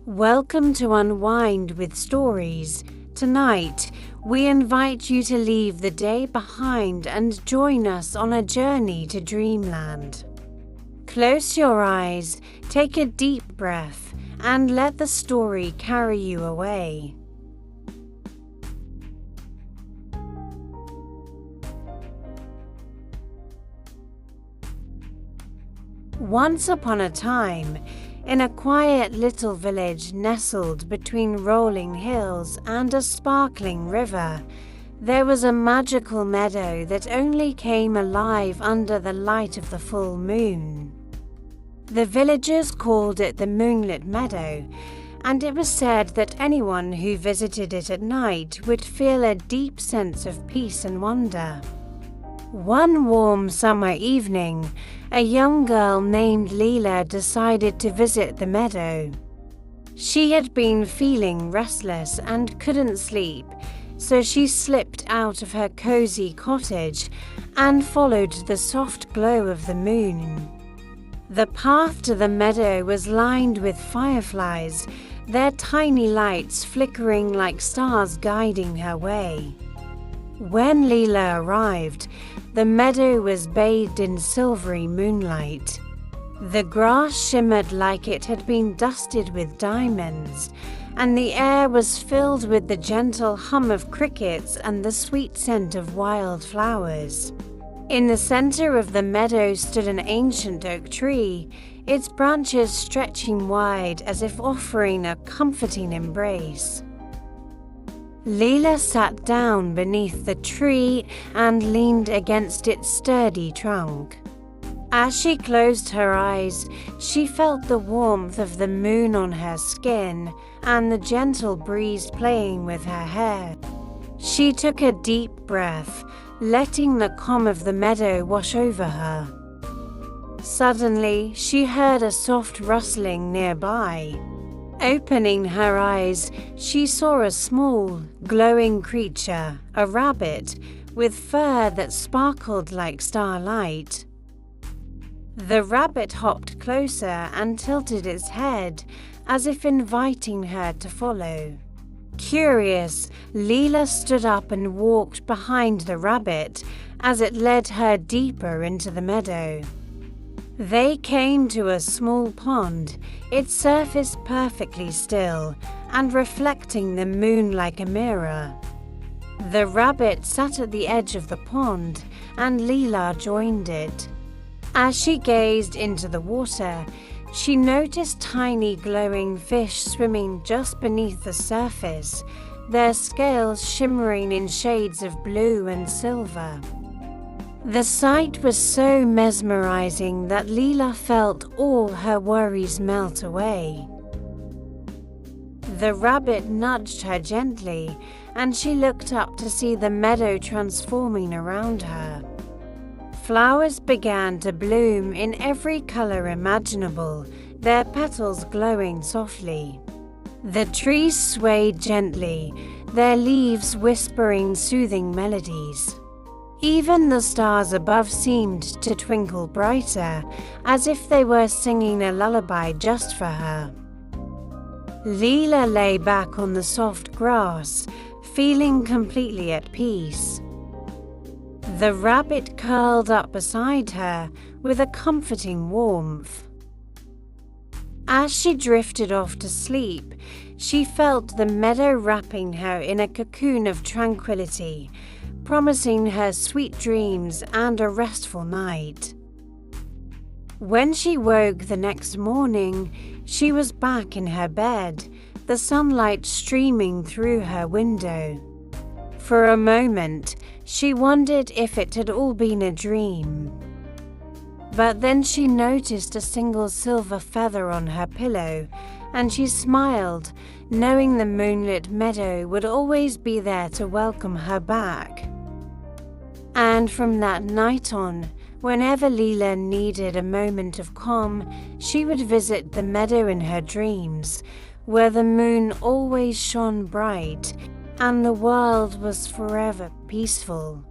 Welcome to Unwind with Stories. Tonight, we invite you to leave the day behind and join us on a journey to dreamland. Close your eyes, take a deep breath, and let the story carry you away. Once upon a time, in a quiet little village nestled between rolling hills and a sparkling river, there was a magical meadow that only came alive under the light of the full moon. The villagers called it the Moonlit Meadow, and it was said that anyone who visited it at night would feel a deep sense of peace and wonder. One warm summer evening, a young girl named Lila decided to visit the meadow. She had been feeling restless and couldn't sleep, so she slipped out of her cozy cottage and followed the soft glow of the moon. The path to the meadow was lined with fireflies, their tiny lights flickering like stars guiding her way. When Lila arrived, the meadow was bathed in silvery moonlight. The grass shimmered like it had been dusted with diamonds, and the air was filled with the gentle hum of crickets and the sweet scent of wild flowers. In the center of the meadow stood an ancient oak tree, its branches stretching wide as if offering a comforting embrace. Lila sat down beneath the tree and leaned against its sturdy trunk. As she closed her eyes, she felt the warmth of the moon on her skin and the gentle breeze playing with her hair. She took a deep breath, letting the calm of the meadow wash over her. Suddenly, she heard a soft rustling nearby. Opening her eyes, she saw a small, glowing creature, a rabbit, with fur that sparkled like starlight. The rabbit hopped closer and tilted its head, as if inviting her to follow. Curious, Lila stood up and walked behind the rabbit as it led her deeper into the meadow. They came to a small pond, its surface perfectly still and reflecting the moon like a mirror. The rabbit sat at the edge of the pond, and Lila joined it. As she gazed into the water, she noticed tiny glowing fish swimming just beneath the surface, their scales shimmering in shades of blue and silver. The sight was so mesmerizing that Lila felt all her worries melt away. The rabbit nudged her gently, and she looked up to see the meadow transforming around her. Flowers began to bloom in every color imaginable, their petals glowing softly. The trees swayed gently, their leaves whispering soothing melodies. Even the stars above seemed to twinkle brighter, as if they were singing a lullaby just for her. Lila lay back on the soft grass, feeling completely at peace. The rabbit curled up beside her with a comforting warmth. As she drifted off to sleep, she felt the meadow wrapping her in a cocoon of tranquility, promising her sweet dreams and a restful night. When she woke the next morning, she was back in her bed, the sunlight streaming through her window. For a moment, she wondered if it had all been a dream. But then she noticed a single silver feather on her pillow, and she smiled, knowing the moonlit meadow would always be there to welcome her back. And from that night on, whenever Lila needed a moment of calm, she would visit the meadow in her dreams, where the moon always shone bright and the world was forever peaceful.